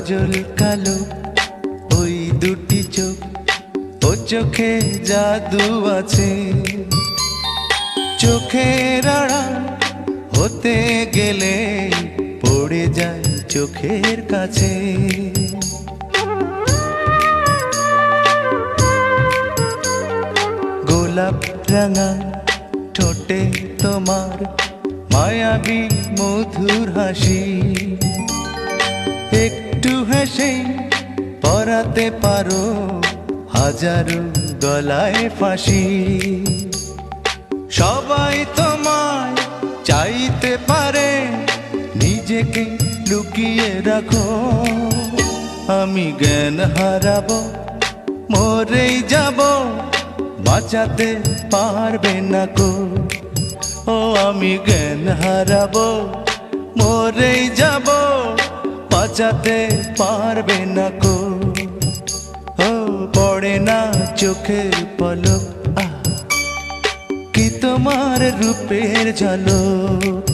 কাজল কালো ওই দুটি চোখ, ও চোখে জাদু আছে। চোখের আড়াল হতে গেলে পড়ে যায় চোখের কাছে। গোলাপ রাঙা ঠোঁটে তোমার মায়াবী মধুর হাসি, একটু হেসে পরাতে পারো হাজারো গলায় ফাঁসি। সবাই তোমায় চাইতে পারে, নিজেকে লুকিয়ে রাখো। আমি জ্ঞান হারাবো, মরেই যাব, বাঁচাতে পারবে না কো। ও আমি জ্ঞান হারাবো, মরেই যাব, বাঁচাতে পারবে না কো। ও পড়ে না চোখের পলক, কি তোমার রূপের ঝলক।